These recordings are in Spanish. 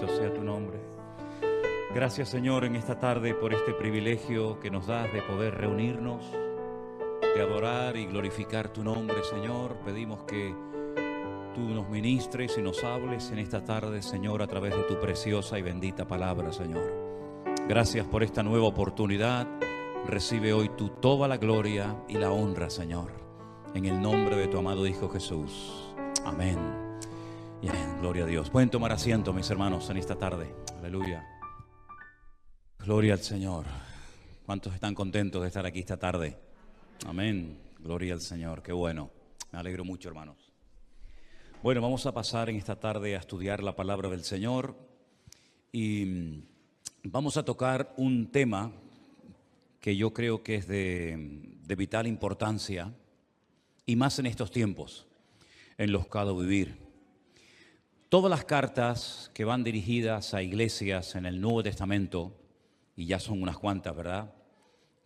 Bendito sea tu nombre. Gracias, Señor, en esta tarde por este privilegio que nos das de poder reunirnos, de adorar y glorificar tu nombre, Señor. Pedimos que tú nos ministres y nos hables en esta tarde, Señor, a través de tu preciosa y bendita palabra, Señor. Gracias por esta nueva oportunidad. Recibe hoy tú toda la gloria y la honra, Señor, en el nombre de tu amado Hijo Jesús. Amén. Y amén. Gloria a Dios. Pueden tomar asiento, mis hermanos, en esta tarde. Aleluya. Gloria al Señor. ¿Cuántos están contentos de estar aquí esta tarde? Amén. Gloria al Señor. Qué bueno. Me alegro mucho, hermanos. Bueno, vamos a pasar en esta tarde a estudiar la palabra del Señor y vamos a tocar un tema que yo creo que es de vital importancia y más en estos tiempos en los que ha de vivir. Todas las cartas que van dirigidas a iglesias en el Nuevo Testamento, y ya son unas cuantas, ¿verdad?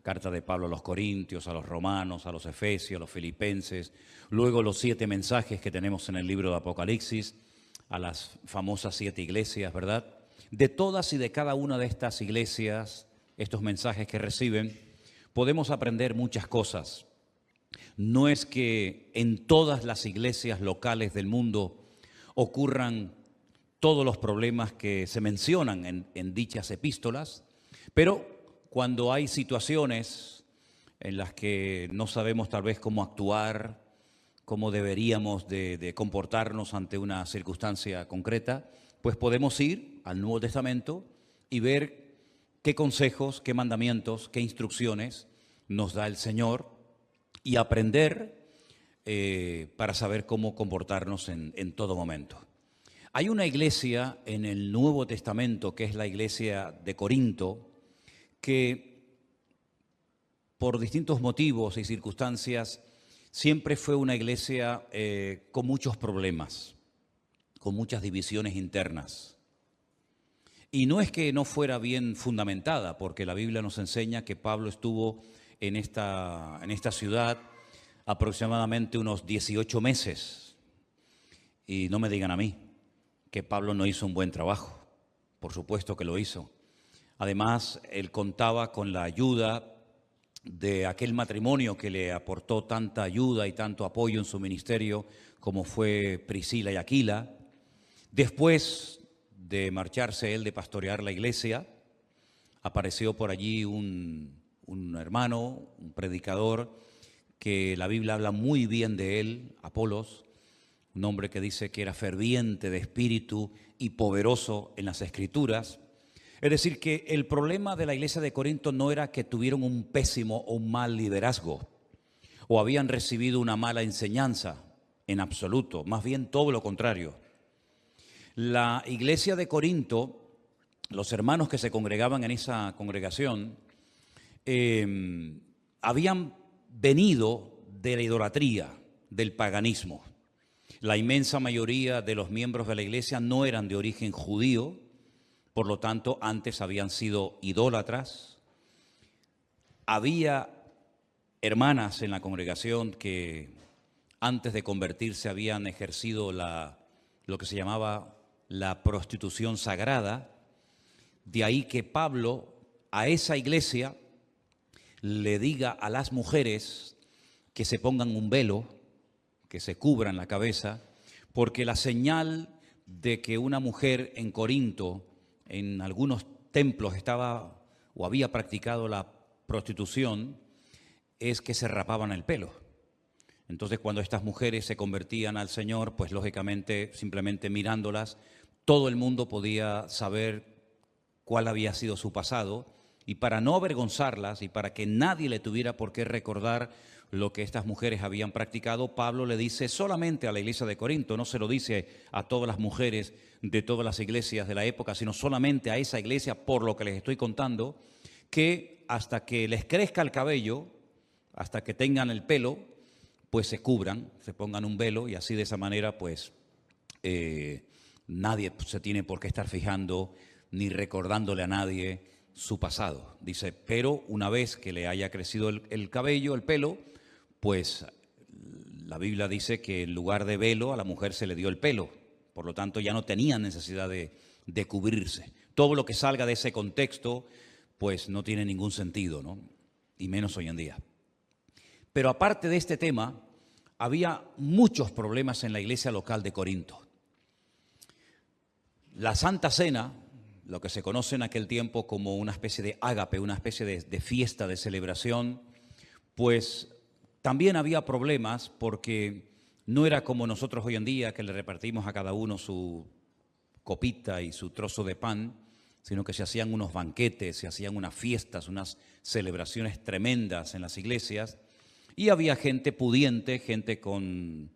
Carta de Pablo a los Corintios, a los Romanos, a los Efesios, a los Filipenses, luego los 7 mensajes que tenemos en el libro de Apocalipsis, a las famosas 7 iglesias, ¿verdad? De todas y de cada una de estas iglesias, estos mensajes que reciben, podemos aprender muchas cosas. No es que en todas las iglesias locales del mundo ocurran todos los problemas que se mencionan en dichas epístolas, pero cuando hay situaciones en las que no sabemos tal vez cómo actuar, cómo deberíamos de comportarnos ante una circunstancia concreta, pues podemos ir al Nuevo Testamento y ver qué consejos, qué mandamientos, qué instrucciones nos da el Señor y aprender para saber cómo comportarnos en todo momento. Hay una iglesia en el Nuevo Testamento, que es la iglesia de Corinto, que por distintos motivos y circunstancias siempre fue una iglesia con muchos problemas, con muchas divisiones internas. Y no es que no fuera bien fundamentada, porque la Biblia nos enseña que Pablo estuvo en esta ciudad aproximadamente unos 18 meses. Y no me digan a mí que Pablo no hizo un buen trabajo. Por supuesto que lo hizo. Además, él contaba con la ayuda de aquel matrimonio que le aportó tanta ayuda y tanto apoyo en su ministerio, como fue Priscila y Aquila. Después de marcharse él de pastorear la iglesia, apareció por allí un hermano, un predicador, que la Biblia habla muy bien de él, Apolos, un hombre que dice que era ferviente de espíritu y poderoso en las Escrituras. Es decir, que el problema de la iglesia de Corinto no era que tuvieron un pésimo o un mal liderazgo o habían recibido una mala enseñanza, en absoluto, más bien todo lo contrario. La iglesia de Corinto, los hermanos que se congregaban en esa congregación, habían venido de la idolatría, del paganismo. La inmensa mayoría de los miembros de la iglesia no eran de origen judío, por lo tanto, antes habían sido idólatras. Había hermanas en la congregación que antes de convertirse habían ejercido lo que se llamaba la prostitución sagrada. De ahí que Pablo a esa iglesia le diga a las mujeres que se pongan un velo, que se cubran la cabeza, porque la señal de que una mujer en Corinto, en algunos templos estaba o había practicado la prostitución, es que se rapaban el pelo. Entonces, cuando estas mujeres se convertían al Señor, pues lógicamente, simplemente mirándolas, todo el mundo podía saber cuál había sido su pasado, y para no avergonzarlas y para que nadie le tuviera por qué recordar lo que estas mujeres habían practicado, Pablo le dice solamente a la iglesia de Corinto, no se lo dice a todas las mujeres de todas las iglesias de la época, sino solamente a esa iglesia, por lo que les estoy contando, que hasta que les crezca el cabello, hasta que tengan el pelo, pues se cubran, se pongan un velo, y así de esa manera pues nadie se tiene por qué estar fijando ni recordándole a nadie su pasado. Dice, pero una vez que le haya crecido el cabello, el pelo, pues la Biblia dice que en lugar de velo a la mujer se le dio el pelo. Por lo tanto, ya no tenían necesidad de de cubrirse. Todo lo que salga de ese contexto, pues no tiene ningún sentido, ¿no? Y menos hoy en día. Pero aparte de este tema, había muchos problemas en la iglesia local de Corinto. La Santa Cena, lo que se conoce en aquel tiempo como una especie de ágape, una especie de fiesta, de celebración, pues también había problemas porque no era como nosotros hoy en día, que le repartimos a cada uno su copita y su trozo de pan, sino que se hacían unos banquetes, se hacían unas fiestas, unas celebraciones tremendas en las iglesias, y había gente pudiente, gente con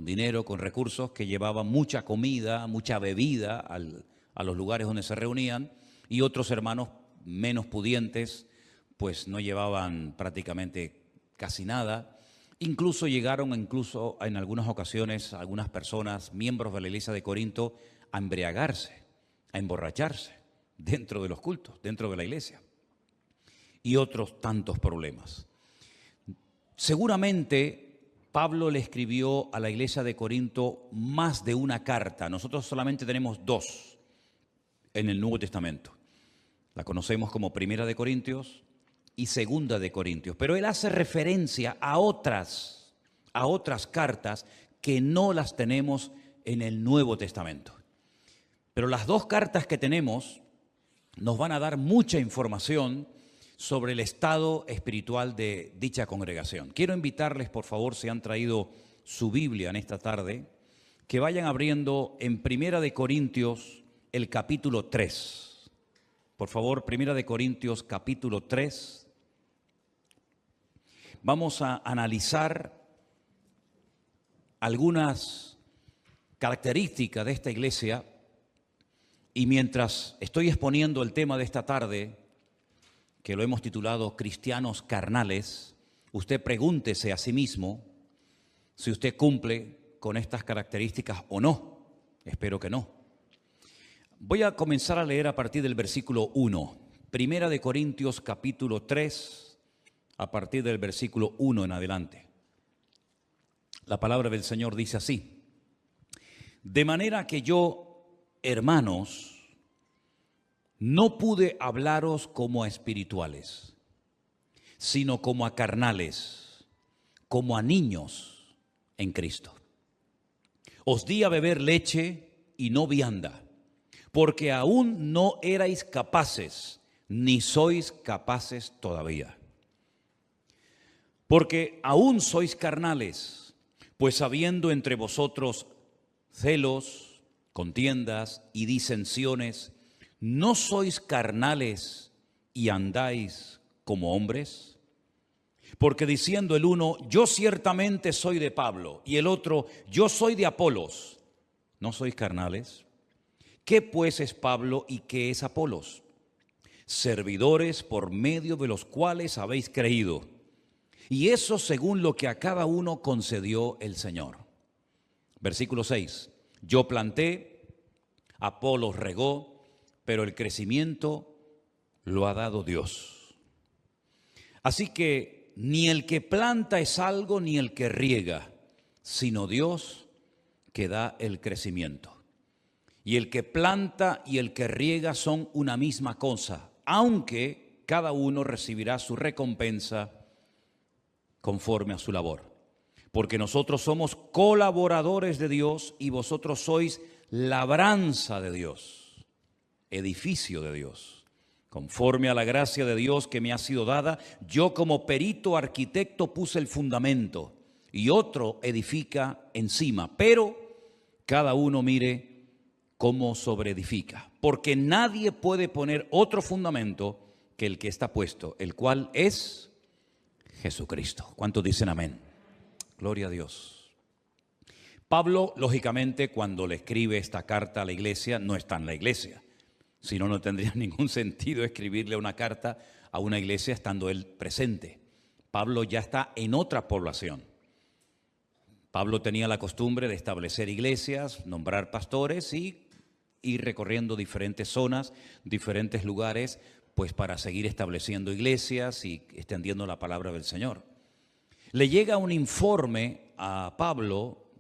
dinero, con recursos, que llevaba mucha comida, mucha bebida a los lugares donde se reunían, y otros hermanos menos pudientes, pues no llevaban prácticamente casi nada. Incluso llegaron, en algunas ocasiones, algunas personas, miembros de la iglesia de Corinto, a embriagarse, a emborracharse dentro de los cultos, dentro de la iglesia. Y otros tantos problemas. Seguramente Pablo le escribió a la iglesia de Corinto más de una carta. Nosotros solamente tenemos 2 en el Nuevo Testamento. La conocemos como Primera de Corintios y Segunda de Corintios. Pero él hace referencia a otras cartas que no las tenemos en el Nuevo Testamento. Pero las 2 cartas que tenemos nos van a dar mucha información sobre el estado espiritual de dicha congregación. Quiero invitarles, por favor, si han traído su Biblia en esta tarde, que vayan abriendo en Primera de Corintios el capítulo 3. Por favor, Primera de Corintios capítulo 3. Vamos a analizar algunas características de esta iglesia, y mientras estoy exponiendo el tema de esta tarde, que lo hemos titulado Cristianos Carnales, usted pregúntese a sí mismo si usted cumple con estas características o no. Espero que no. Voy a comenzar a leer a partir del versículo 1. Primera de Corintios capítulo 3, a partir del versículo 1 en adelante. La palabra del Señor dice así: de manera que yo, hermanos, no pude hablaros como a espirituales, sino como a carnales, como a niños en Cristo. Os di a beber leche y no vianda, porque aún no erais capaces, ni sois capaces todavía. Porque aún sois carnales, pues habiendo entre vosotros celos, contiendas y disensiones, ¿no sois carnales y andáis como hombres? Porque diciendo el uno, yo ciertamente soy de Pablo, y el otro, yo soy de Apolos, ¿no sois carnales? ¿Qué pues es Pablo y qué es Apolos? Servidores por medio de los cuales habéis creído, y eso según lo que a cada uno concedió el Señor. Versículo 6, yo planté, Apolos regó, pero el crecimiento lo ha dado Dios. Así que ni el que planta es algo, ni el que riega, sino Dios que da el crecimiento. Y el que planta y el que riega son una misma cosa, aunque cada uno recibirá su recompensa conforme a su labor. Porque nosotros somos colaboradores de Dios y vosotros sois labranza de Dios, edificio de Dios. Conforme a la gracia de Dios que me ha sido dada, yo como perito arquitecto puse el fundamento y otro edifica encima, pero cada uno mire cómo sobreedifica, porque nadie puede poner otro fundamento que el que está puesto, el cual es Jesucristo. ¿Cuántos dicen amén? Gloria a Dios. Pablo, lógicamente, cuando le escribe esta carta a la iglesia, no está en la iglesia. Si no, no tendría ningún sentido escribirle una carta a una iglesia estando él presente. Pablo ya está en otra población. Pablo tenía la costumbre de establecer iglesias, nombrar pastores y ir recorriendo diferentes zonas, diferentes lugares, pues para seguir estableciendo iglesias y extendiendo la palabra del Señor. Le llega un informe a Pablo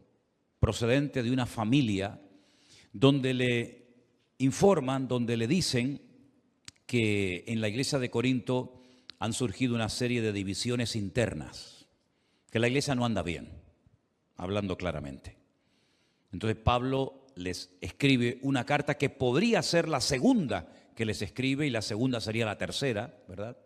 procedente de una familia donde le informan, donde le dicen que en la iglesia de Corinto han surgido una serie de divisiones internas, que la iglesia no anda bien, hablando claramente. Entonces Pablo les escribe una carta que podría ser la segunda que les escribe, y la segunda sería la tercera, ¿verdad?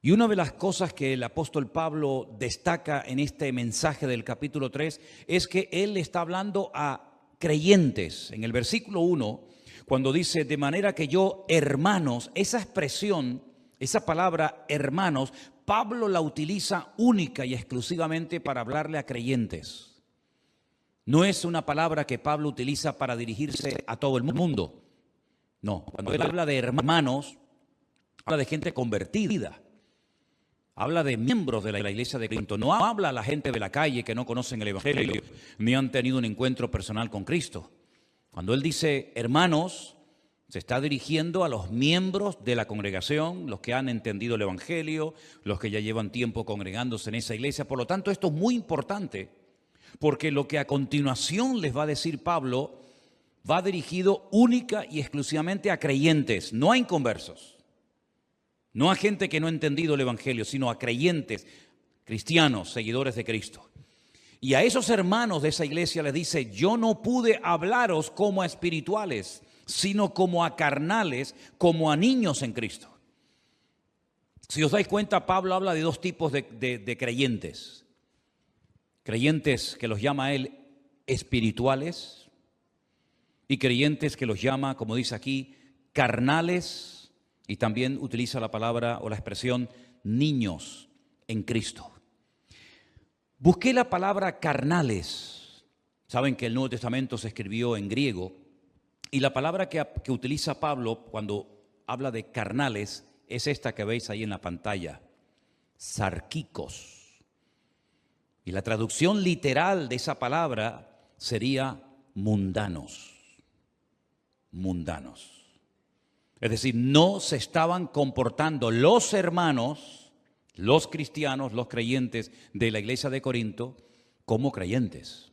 Y una de las cosas que el apóstol Pablo destaca en este mensaje del capítulo 3 es que él está hablando a creyentes. En el versículo 1, cuando dice, de manera que yo, hermanos, esa expresión, esa palabra hermanos, Pablo la utiliza única y exclusivamente para hablarle a creyentes. No es una palabra que Pablo utiliza para dirigirse a todo el mundo. No, cuando él habla de hermanos, habla de gente convertida. Habla de miembros de la iglesia de Corinto. No habla a la gente de la calle que no conocen el evangelio ni han tenido un encuentro personal con Cristo. Cuando él dice hermanos, se está dirigiendo a los miembros de la congregación, los que han entendido el evangelio, los que ya llevan tiempo congregándose en esa iglesia. Por lo tanto, esto es muy importante, porque lo que a continuación les va a decir Pablo va dirigido única y exclusivamente a creyentes, no a inconversos. No a gente que no ha entendido el evangelio, sino a creyentes, cristianos, seguidores de Cristo. Y a esos hermanos de esa iglesia les dice, yo no pude hablaros como a espirituales, sino como a carnales, como a niños en Cristo. Si os dais cuenta, Pablo habla de dos tipos de creyentes. Creyentes que los llama él espirituales y creyentes que los llama, como dice aquí, carnales. Y también utiliza la palabra o la expresión niños en Cristo. Busqué la palabra carnales. Saben que el Nuevo Testamento se escribió en griego. Y la palabra que utiliza Pablo cuando habla de carnales es esta que veis ahí en la pantalla. Sarquicos. Y la traducción literal de esa palabra sería mundanos. Mundanos. Es decir, no se estaban comportando los hermanos, los cristianos, los creyentes de la iglesia de Corinto como creyentes,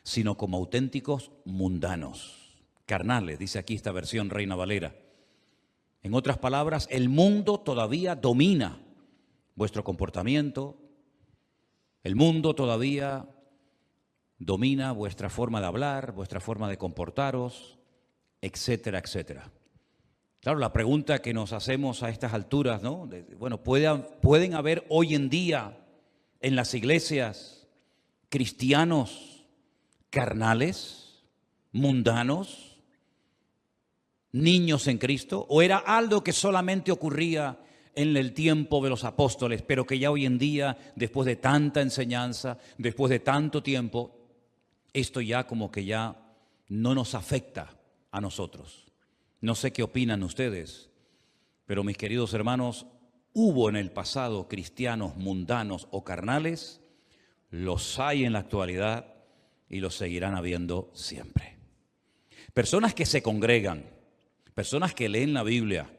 sino como auténticos mundanos, carnales, dice aquí esta versión Reina Valera. En otras palabras, el mundo todavía domina vuestro comportamiento, el mundo todavía domina vuestra forma de hablar, vuestra forma de comportaros, etcétera, etcétera. Claro, la pregunta que nos hacemos a estas alturas, ¿no? Bueno, ¿pueden haber hoy en día en las iglesias cristianos carnales, mundanos, niños en Cristo? ¿O era algo que solamente ocurría en el tiempo de los apóstoles, pero que ya hoy en día, después de tanta enseñanza, después de tanto tiempo, esto ya como que ya no nos afecta a nosotros? No sé qué opinan ustedes, pero mis queridos hermanos, hubo en el pasado cristianos mundanos o carnales, los hay en la actualidad y los seguirán habiendo siempre. Personas que se congregan, personas que leen la Biblia,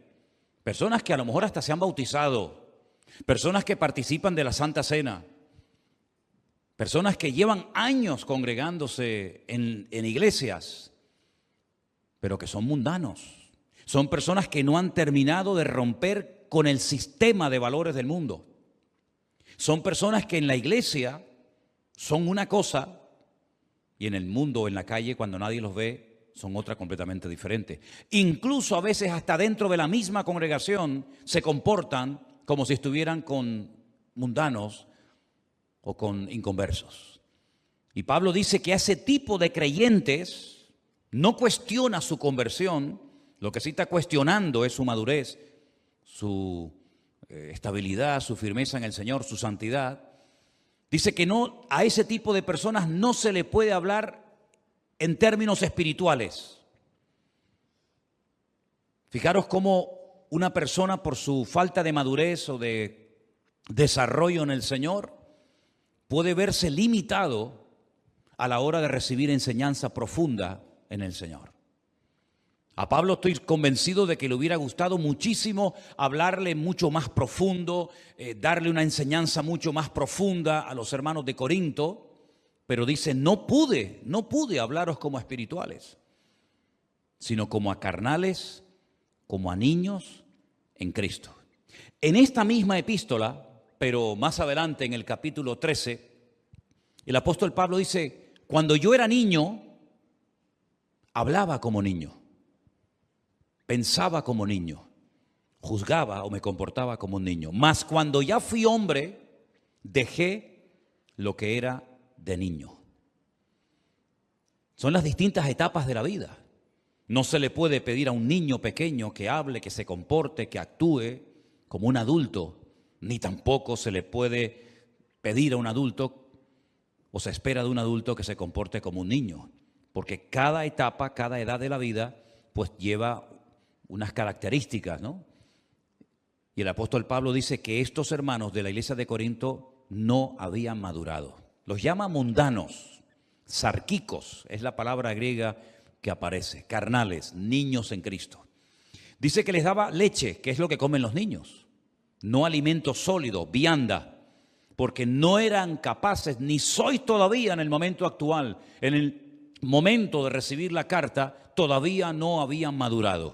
personas que a lo mejor hasta se han bautizado, personas que participan de la Santa Cena, personas que llevan años congregándose en iglesias, pero que son mundanos. Son personas que no han terminado de romper con el sistema de valores del mundo. Son personas que en la iglesia son una cosa y en el mundo, en la calle, cuando nadie los ve, son otra completamente diferente. Incluso a veces hasta dentro de la misma congregación se comportan como si estuvieran con mundanos o con inconversos. Y Pablo dice que a ese tipo de creyentes no cuestiona su conversión, lo que sí está cuestionando es su madurez, su estabilidad, su firmeza en el Señor, su santidad. Dice que no, a ese tipo de personas no se le puede hablar en términos espirituales. Fijaros cómo una persona por su falta de madurez o de desarrollo en el Señor puede verse limitado a la hora de recibir enseñanza profunda en el Señor. A Pablo estoy convencido de que le hubiera gustado muchísimo hablarle mucho más profundo, darle una enseñanza mucho más profunda a los hermanos de Corinto, pero dice, no pude hablaros como espirituales, sino como a carnales, como a niños en Cristo. En esta misma epístola, pero más adelante en el capítulo 13, el apóstol Pablo dice, cuando yo era niño, hablaba como niño, pensaba como niño, juzgaba o me comportaba como un niño. Mas cuando ya fui hombre, dejé lo que era de niño. Son las distintas etapas de la vida. No se le puede pedir a un niño pequeño que hable, que se comporte, que actúe como un adulto, ni tampoco se le puede pedir a un adulto o se espera de un adulto que se comporte como un niño, porque cada etapa, cada edad de la vida, pues lleva unas características, ¿no? Y el apóstol Pablo dice que estos hermanos de la iglesia de Corinto no habían madurado. Los llama mundanos, sarquicos, es la palabra griega que aparece, carnales, niños en Cristo. Dice que les daba leche, que es lo que comen los niños, no alimento sólido, vianda, porque no eran capaces, ni sois todavía en el momento actual, en el momento de recibir la carta, todavía no habían madurado.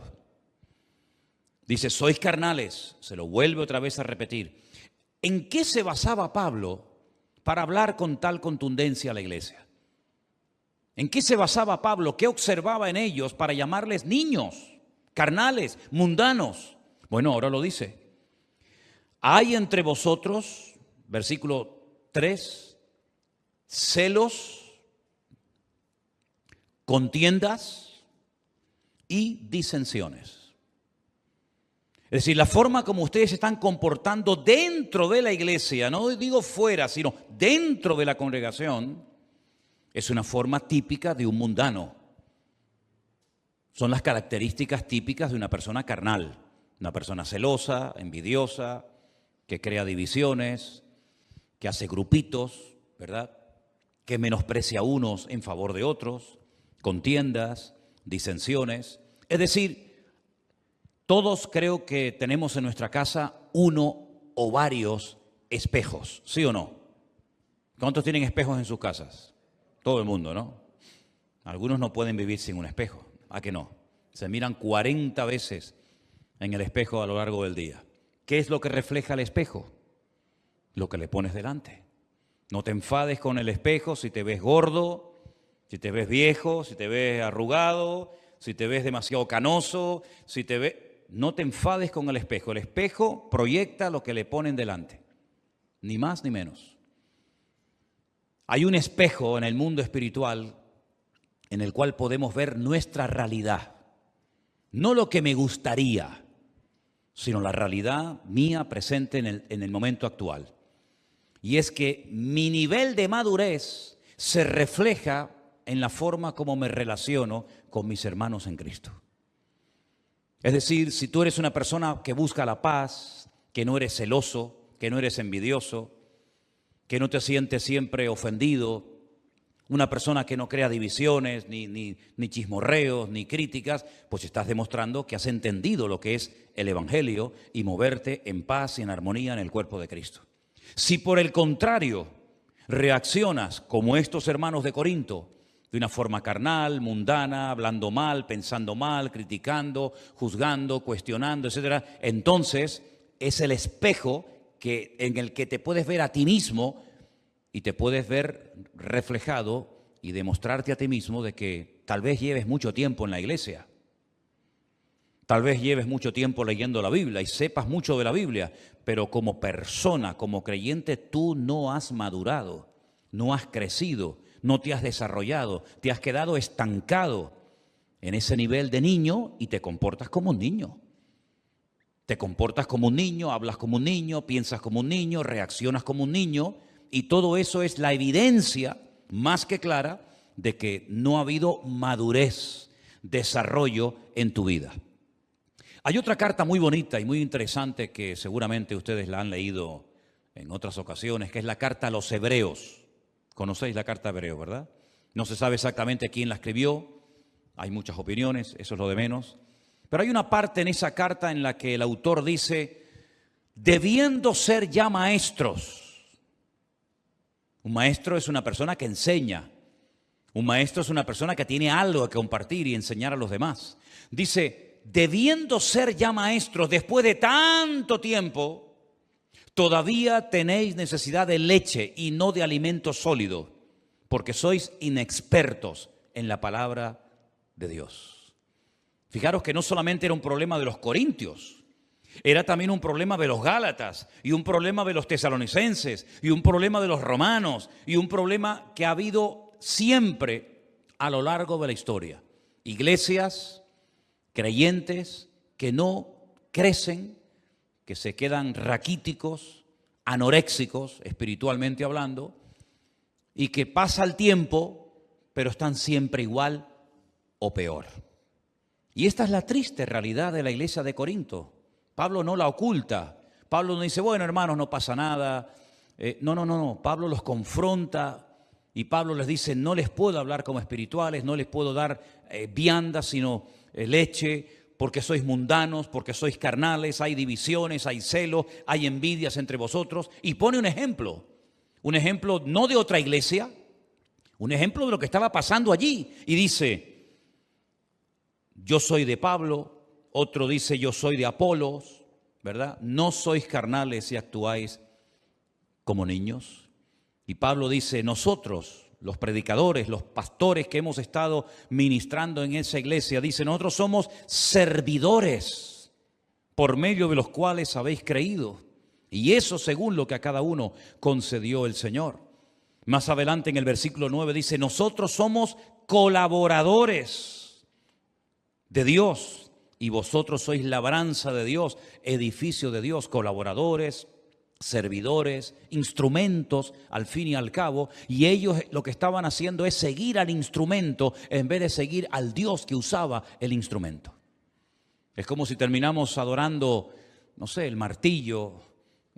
Dice, sois carnales, se lo vuelve otra vez a repetir. ¿En qué se basaba Pablo para hablar con tal contundencia a la iglesia? ¿En qué se basaba Pablo? ¿Qué observaba en ellos para llamarles niños, carnales, mundanos? Bueno, ahora lo dice. Hay entre vosotros, versículo 3, celos, contiendas y disensiones. Es decir, la forma como ustedes se están comportando dentro de la iglesia, no digo fuera, sino dentro de la congregación, es una forma típica de un mundano. Son las características típicas de una persona carnal, una persona celosa, envidiosa, que crea divisiones, que hace grupitos, ¿verdad? Que menosprecia a unos en favor de otros, contiendas, disensiones. Es decir, todos creo que tenemos en nuestra casa uno o varios espejos, ¿sí o no? ¿Cuántos tienen espejos en sus casas? Todo el mundo, ¿no? Algunos no pueden vivir sin un espejo. ¿A qué no? Se miran 40 veces en el espejo a lo largo del día. ¿Qué es lo que refleja el espejo? Lo que le pones delante. No te enfades con el espejo si te ves gordo, si te ves viejo, si te ves arrugado, si te ves demasiado canoso, si te ves... No te enfades con el espejo. El espejo proyecta lo que le ponen delante. Ni más ni menos. Hay un espejo en el mundo espiritual en el cual podemos ver nuestra realidad. No lo que me gustaría, sino la realidad mía presente en el momento actual. Y es que mi nivel de madurez se refleja en la forma como me relaciono con mis hermanos en Cristo. Es decir, si tú eres una persona que busca la paz, que no eres celoso, que no eres envidioso, que no te sientes siempre ofendido, una persona que no crea divisiones, ni chismorreos, ni críticas, pues estás demostrando que has entendido lo que es el Evangelio y moverte en paz y en armonía en el cuerpo de Cristo. Si por el contrario reaccionas como estos hermanos de Corinto, de una forma carnal, mundana, hablando mal, pensando mal, criticando, juzgando, cuestionando, etc., entonces es el espejo en el que te puedes ver a ti mismo y te puedes ver reflejado y demostrarte a ti mismo de que tal vez lleves mucho tiempo en la iglesia, tal vez lleves mucho tiempo leyendo la Biblia y sepas mucho de la Biblia, pero como persona, como creyente, tú no has madurado, no has crecido, no te has desarrollado, te has quedado estancado en ese nivel de niño y te comportas como un niño. Te comportas como un niño, hablas como un niño, piensas como un niño, reaccionas como un niño, y todo eso es la evidencia más que clara de que no ha habido madurez, desarrollo en tu vida. Hay otra carta muy bonita y muy interesante que seguramente ustedes la han leído en otras ocasiones, que es la carta a los Hebreos. Conocéis la carta a Hebreos, ¿verdad? No se sabe exactamente quién la escribió, hay muchas opiniones, eso es lo de menos. Pero hay una parte en esa carta en la que el autor dice, debiendo ser ya maestros. Un maestro es una persona que enseña, Un maestro es una persona que tiene algo que compartir y enseñar a los demás. Dice, debiendo ser ya maestros después de tanto tiempo, todavía tenéis necesidad de leche y no de alimento sólido, porque sois inexpertos en la palabra de Dios. Fijaros que no solamente era un problema de los corintios, era también un problema de los gálatas, y un problema de los tesalonicenses, y un problema de los romanos, y un problema que ha habido siempre a lo largo de la historia. Iglesias, creyentes que no crecen, que se quedan raquíticos, anoréxicos, espiritualmente hablando, y que pasa el tiempo, pero están siempre igual o peor. Y esta es la triste realidad de la iglesia de Corinto. Pablo no la oculta. Pablo no dice, bueno, hermanos, no pasa nada. No. Pablo los confronta y Pablo les dice, no les puedo hablar como espirituales, no les puedo dar vianda, sino leche, porque sois mundanos, porque sois carnales, hay divisiones, hay celos, hay envidias entre vosotros. Y pone un ejemplo no de otra iglesia, un ejemplo de lo que estaba pasando allí. Y dice, yo soy de Pablo, otro dice yo soy de Apolos, ¿verdad? No sois carnales y actuáis como niños. Y Pablo dice, nosotros, los predicadores, los pastores que hemos estado ministrando en esa iglesia, dice, nosotros somos servidores por medio de los cuales habéis creído. Y eso según lo que a cada uno concedió el Señor. Más adelante en el versículo 9 dice, nosotros somos colaboradores de Dios y vosotros sois labranza de Dios, edificio de Dios, colaboradores, servidores, instrumentos al fin y al cabo, y ellos lo que estaban haciendo es seguir al instrumento en vez de seguir al Dios que usaba el instrumento. Es como si terminamos adorando, no sé, el martillo,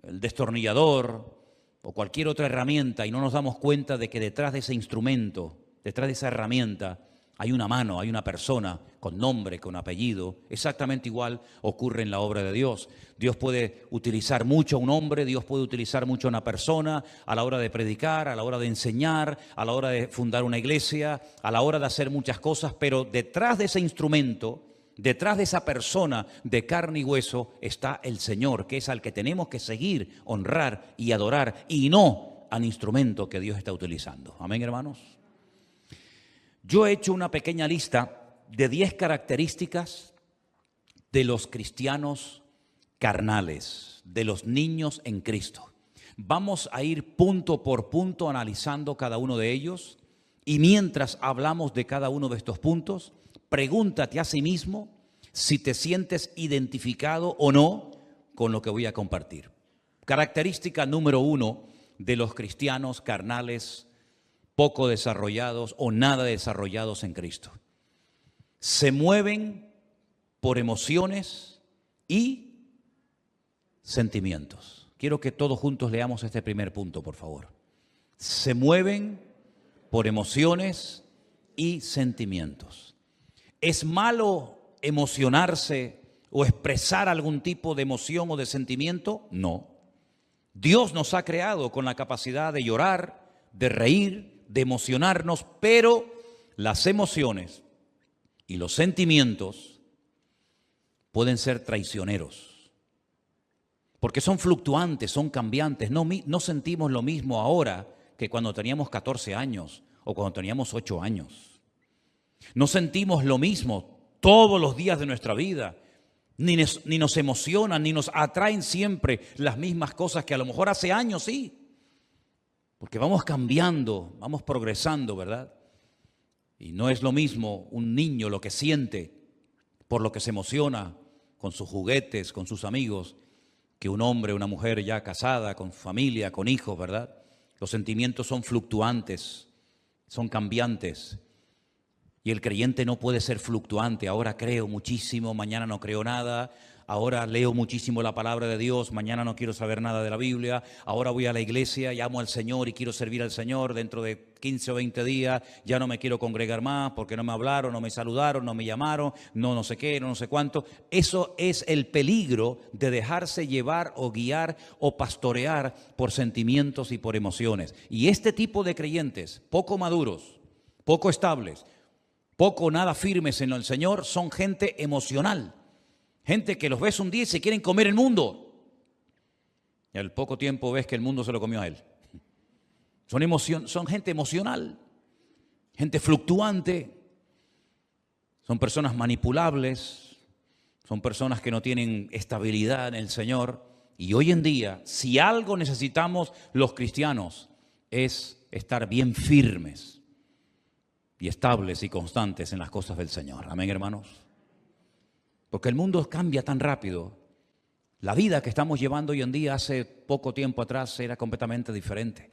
el destornillador o cualquier otra herramienta y no nos damos cuenta de que detrás de ese instrumento, detrás de esa herramienta, hay una mano, hay una persona con nombre, con apellido. Exactamente igual ocurre en la obra de Dios. Dios puede utilizar mucho a un hombre, Dios puede utilizar mucho a una persona a la hora de predicar, a la hora de enseñar, a la hora de fundar una iglesia, a la hora de hacer muchas cosas, pero detrás de ese instrumento, detrás de esa persona de carne y hueso está el Señor, que es al que tenemos que seguir, honrar y adorar, y no al instrumento que Dios está utilizando. Amén, hermanos. Yo he hecho una pequeña lista de 10 características de los cristianos carnales, de los niños en Cristo. Vamos a ir punto por punto analizando cada uno de ellos, y mientras hablamos de cada uno de estos puntos, pregúntate a sí mismo si te sientes identificado o no con lo que voy a compartir. Característica número 1 de los cristianos carnales poco desarrollados o nada desarrollados en Cristo. Se mueven por emociones y sentimientos. Quiero que todos juntos leamos este primer punto, por favor. Se mueven por emociones y sentimientos. ¿Es malo emocionarse o expresar algún tipo de emoción o de sentimiento? No. Dios nos ha creado con la capacidad de llorar, de reír, de emocionarnos, pero las emociones y los sentimientos pueden ser traicioneros, porque son fluctuantes, son cambiantes. No sentimos lo mismo ahora que cuando teníamos 14 años o cuando teníamos 8 años. No sentimos lo mismo todos los días de nuestra vida, ni nos emocionan, ni nos atraen siempre las mismas cosas que a lo mejor hace años sí. Porque vamos cambiando, vamos progresando, ¿verdad? Y no es lo mismo un niño lo que siente, por lo que se emociona con sus juguetes, con sus amigos, que un hombre, una mujer ya casada, con familia, con hijos, ¿verdad? Los sentimientos son fluctuantes, son cambiantes. Y el creyente no puede ser fluctuante. Ahora creo muchísimo, mañana no creo nada. Ahora leo muchísimo la palabra de Dios, mañana no quiero saber nada de la Biblia. Ahora voy a la iglesia, llamo al Señor y quiero servir al Señor. Dentro de 15 o 20 días ya no me quiero congregar más porque no me hablaron, no me saludaron, no me llamaron, no sé qué, no sé cuánto. Eso es el peligro de dejarse llevar o guiar o pastorear por sentimientos y por emociones. Y este tipo de creyentes poco maduros, poco estables, poco o nada firmes en el Señor, son gente emocional. Gente que los ves un día y se quieren comer el mundo. Y al poco tiempo ves que el mundo se lo comió a él. Son gente emocional, gente fluctuante, son personas manipulables, son personas que no tienen estabilidad en el Señor. Y hoy en día, si algo necesitamos los cristianos, es estar bien firmes y estables y constantes en las cosas del Señor. Amén, hermanos. Porque el mundo cambia tan rápido. La vida que estamos llevando hoy en día, hace poco tiempo atrás, era completamente diferente.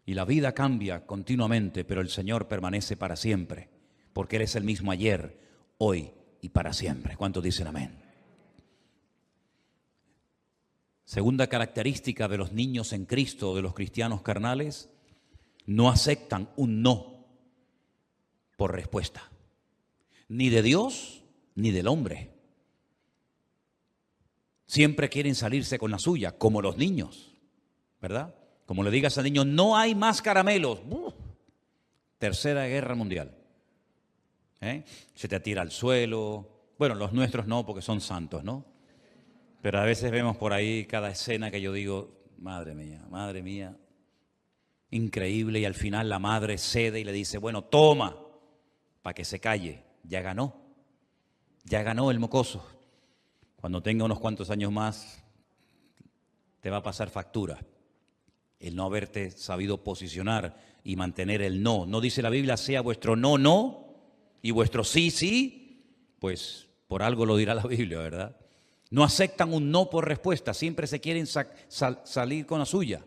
Y la vida cambia continuamente, pero el Señor permanece para siempre, porque Él es el mismo ayer, hoy y para siempre. ¿Cuántos dicen amén? Segunda característica de los niños en Cristo, de los cristianos carnales, no aceptan un no por respuesta, ni de Dios ni del hombre. Siempre quieren salirse con la suya, como los niños, ¿verdad? Como le digas al niño, no hay más caramelos. Tercera Guerra Mundial. Se te tira al suelo. Bueno, los nuestros no, porque son santos, ¿no? Pero a veces vemos por ahí cada escena que yo digo, madre mía, increíble. Y al final la madre cede y le dice, bueno, toma, para que se calle. Ya ganó el mocoso. Cuando tenga unos cuantos años más, te va a pasar factura el no haberte sabido posicionar y mantener el no. No dice la Biblia, sea vuestro no, no, y vuestro sí, sí, pues por algo lo dirá la Biblia, ¿verdad? No aceptan un no por respuesta, siempre se quieren salir con la suya.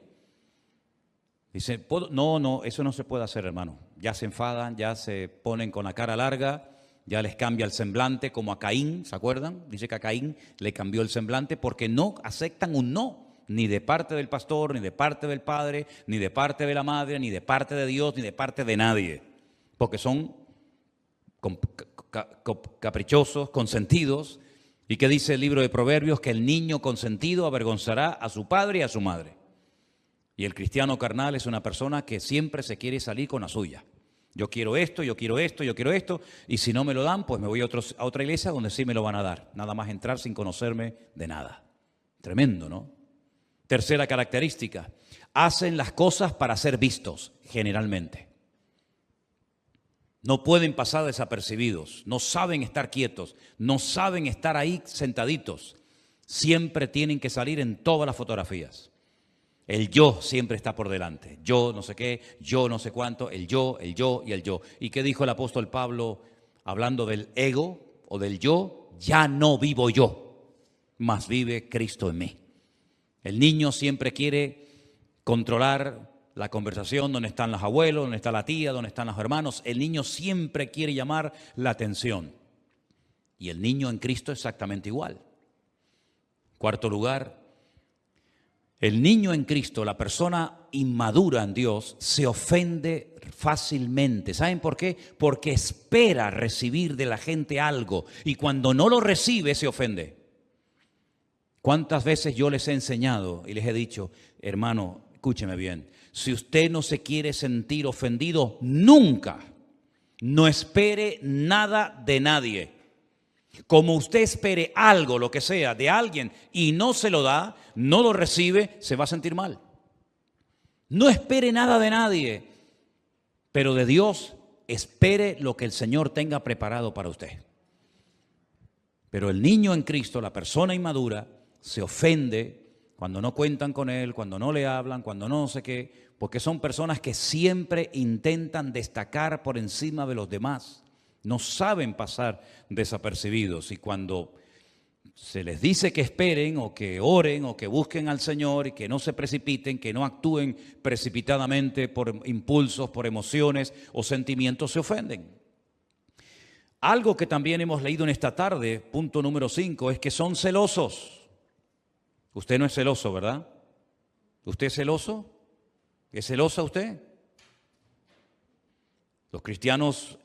Dice, no, eso no se puede hacer, hermano. Ya se enfadan, ya se ponen con la cara larga, ya les cambia el semblante, como a Caín, ¿se acuerdan? Dice que a Caín le cambió el semblante porque no aceptan un no. Ni de parte del pastor, ni de parte del padre, ni de parte de la madre, ni de parte de Dios, ni de parte de nadie. Porque son caprichosos, consentidos. ¿Y qué dice el libro de Proverbios? Que el niño consentido avergonzará a su padre y a su madre. Y el cristiano carnal es una persona que siempre se quiere salir con la suya. Yo quiero esto, yo quiero esto, yo quiero esto. Y si no me lo dan, pues me voy a otra iglesia donde sí me lo van a dar. Nada más entrar sin conocerme de nada. Tremendo, ¿no? Tercera característica, hacen las cosas para ser vistos, generalmente. No pueden pasar desapercibidos, no saben estar quietos, no saben estar ahí sentaditos. Siempre tienen que salir en todas las fotografías. El yo siempre está por delante. Yo no sé qué, yo no sé cuánto, el yo y el yo. ¿Y qué dijo el apóstol Pablo hablando del ego o del yo? Ya no vivo yo, mas vive Cristo en mí. El niño siempre quiere controlar la conversación, donde están los abuelos, donde está la tía, donde están los hermanos. El niño siempre quiere llamar la atención. Y el niño en Cristo es exactamente igual. Cuarto lugar, el niño en Cristo, la persona inmadura en Dios, se ofende fácilmente. ¿Saben por qué? Porque espera recibir de la gente algo y cuando no lo recibe se ofende. ¿Cuántas veces yo les he enseñado y les he dicho, hermano, escúcheme bien, si usted no se quiere sentir ofendido, nunca, no espere nada de nadie. Como usted espere algo, lo que sea, de alguien y no se lo da, no lo recibe, se va a sentir mal. No espere nada de nadie, pero de Dios espere lo que el Señor tenga preparado para usted. Pero el niño en Cristo, la persona inmadura, se ofende cuando no cuentan con él, cuando no le hablan, cuando no sé qué, porque son personas que siempre intentan destacar por encima de los demás. No saben pasar desapercibidos y cuando se les dice que esperen o que oren o que busquen al Señor y que no se precipiten, que no actúen precipitadamente por impulsos, por emociones o sentimientos, se ofenden. Algo que también hemos leído en esta tarde, punto número 5, es que son celosos. Usted no es celoso, ¿verdad? ¿Usted es celoso? ¿Es celosa usted? Los cristianos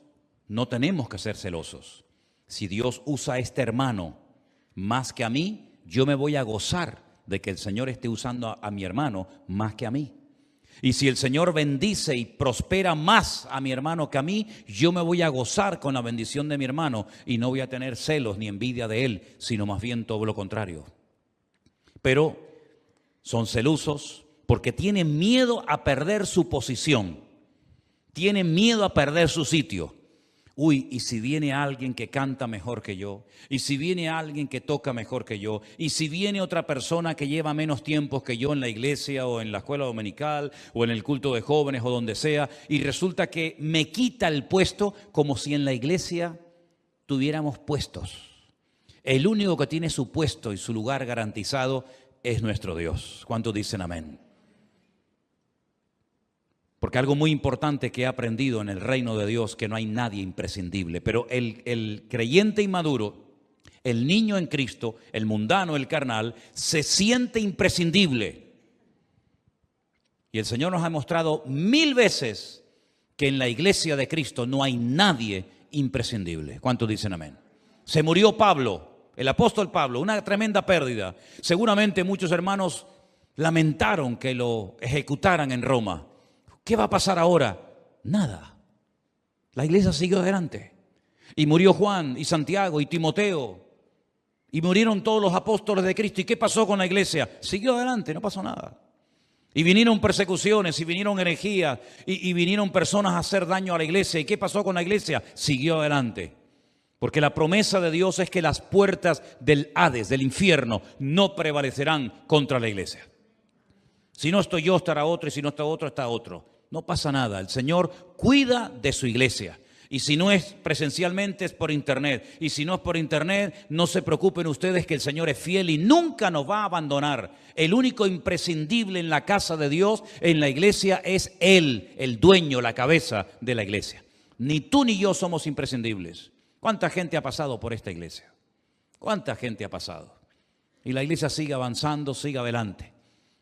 no tenemos que ser celosos. Si Dios usa a este hermano más que a mí, yo me voy a gozar de que el Señor esté usando a mi hermano más que a mí. Y si el Señor bendice y prospera más a mi hermano que a mí, yo me voy a gozar con la bendición de mi hermano y no voy a tener celos ni envidia de él, sino más bien todo lo contrario. Pero son celosos porque tienen miedo a perder su posición, tienen miedo a perder su sitio. Uy, y si viene alguien que canta mejor que yo, y si viene alguien que toca mejor que yo, y si viene otra persona que lleva menos tiempo que yo en la iglesia o en la escuela dominical o en el culto de jóvenes o donde sea, y resulta que me quita el puesto, como si en la iglesia tuviéramos puestos. El único que tiene su puesto y su lugar garantizado es nuestro Dios. ¿Cuántos dicen amén? Porque algo muy importante que he aprendido en el reino de Dios, que no hay nadie imprescindible. Pero el creyente inmaduro, el niño en Cristo, el mundano, el carnal, se siente imprescindible. Y el Señor nos ha mostrado 1000 veces que en la iglesia de Cristo no hay nadie imprescindible. ¿Cuántos dicen amén? Se murió Pablo, el apóstol Pablo, una tremenda pérdida. Seguramente muchos hermanos lamentaron que lo ejecutaran en Roma. ¿Qué va a pasar ahora? Nada. La iglesia siguió adelante. Y murió Juan y Santiago y Timoteo. Y murieron todos los apóstoles de Cristo. ¿Y qué pasó con la iglesia? Siguió adelante, no pasó nada. Y vinieron persecuciones, y vinieron herejías, y vinieron personas a hacer daño a la iglesia. ¿Y qué pasó con la iglesia? Siguió adelante. Porque la promesa de Dios es que las puertas del Hades, del infierno, no prevalecerán contra la iglesia. Si no estoy yo, estará otro, y si no está otro, está otro. No pasa nada, el Señor cuida de su iglesia. Y si no es presencialmente, es por internet. Y si no es por internet, no se preocupen ustedes que el Señor es fiel y nunca nos va a abandonar. El único imprescindible en la casa de Dios, en la iglesia, es Él, el dueño, la cabeza de la iglesia. Ni tú ni yo somos imprescindibles. ¿Cuánta gente ha pasado por esta iglesia? ¿Cuánta gente ha pasado? Y la iglesia sigue avanzando, sigue adelante.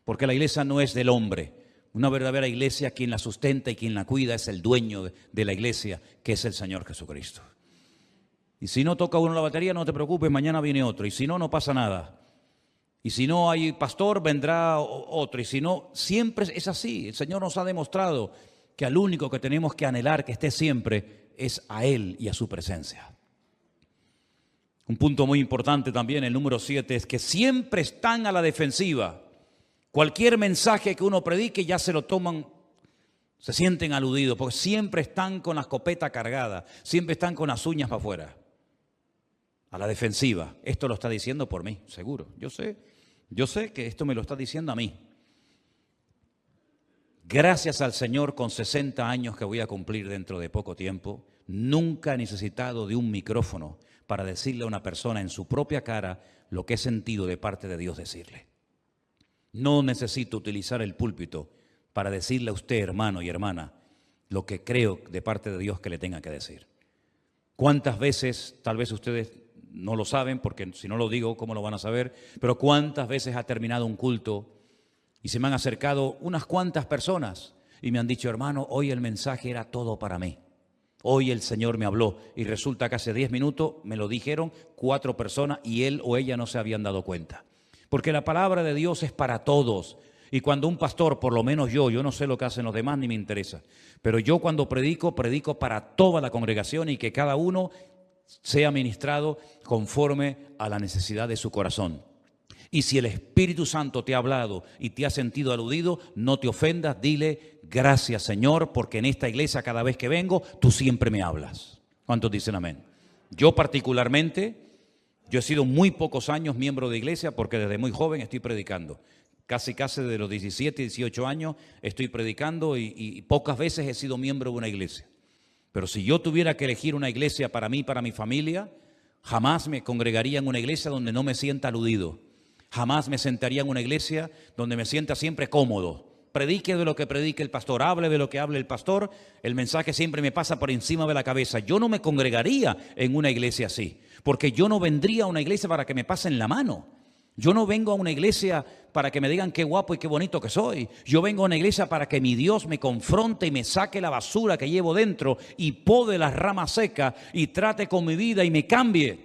Porque la iglesia no es del hombre. Una verdadera iglesia, quien la sustenta y quien la cuida es el dueño de la iglesia, que es el Señor Jesucristo. Y si no toca uno la batería, no te preocupes, mañana viene otro. Y si no, no pasa nada. Y si no hay pastor, vendrá otro. Y si no, siempre es así. El Señor nos ha demostrado que al único que tenemos que anhelar que esté siempre es a Él y a su presencia. Un punto muy importante también, el número 7, es que siempre están a la defensiva. Cualquier mensaje que uno predique ya se lo toman, se sienten aludidos, porque siempre están con la escopeta cargada, siempre están con las uñas para afuera, a la defensiva. Esto lo está diciendo por mí, seguro. Yo sé que esto me lo está diciendo a mí. Gracias al Señor, con 60 años que voy a cumplir dentro de poco tiempo, nunca he necesitado de un micrófono para decirle a una persona en su propia cara lo que he sentido de parte de Dios decirle. No necesito utilizar el púlpito para decirle a usted, hermano y hermana, lo que creo de parte de Dios que le tenga que decir. ¿Cuántas veces, tal vez ustedes no lo saben, porque si no lo digo, ¿cómo lo van a saber? Pero ¿cuántas veces ha terminado un culto y se me han acercado unas cuantas personas y me han dicho, hermano, hoy el mensaje era todo para mí? Hoy el Señor me habló y resulta que hace 10 minutos me lo dijeron 4 personas y él o ella no se habían dado cuenta. Porque la palabra de Dios es para todos. Y cuando un pastor, por lo menos yo no sé lo que hacen los demás ni me interesa, pero yo cuando predico para toda la congregación y que cada uno sea ministrado conforme a la necesidad de su corazón. Y si el Espíritu Santo te ha hablado y te ha sentido aludido, no te ofendas, dile gracias Señor, porque en esta iglesia cada vez que vengo, tú siempre me hablas. ¿Cuántos dicen amén? Yo particularmente... Yo he sido muy pocos años miembro de iglesia porque desde muy joven estoy predicando. Casi de los 17, 18 años estoy predicando y pocas veces he sido miembro de una iglesia. Pero si yo tuviera que elegir una iglesia para mí, para mi familia, jamás me congregaría en una iglesia donde no me sienta aludido. Jamás me sentaría en una iglesia donde me sienta siempre cómodo. Predique de lo que predique el pastor, hable de lo que hable el pastor, el mensaje siempre me pasa por encima de la cabeza. Yo no me congregaría en una iglesia así, porque yo no vendría a una iglesia para que me pasen la mano. Yo no vengo a una iglesia para que me digan qué guapo y qué bonito que soy. Yo vengo a una iglesia para que mi Dios me confronte y me saque la basura que llevo dentro y pode las ramas secas y trate con mi vida y me cambie.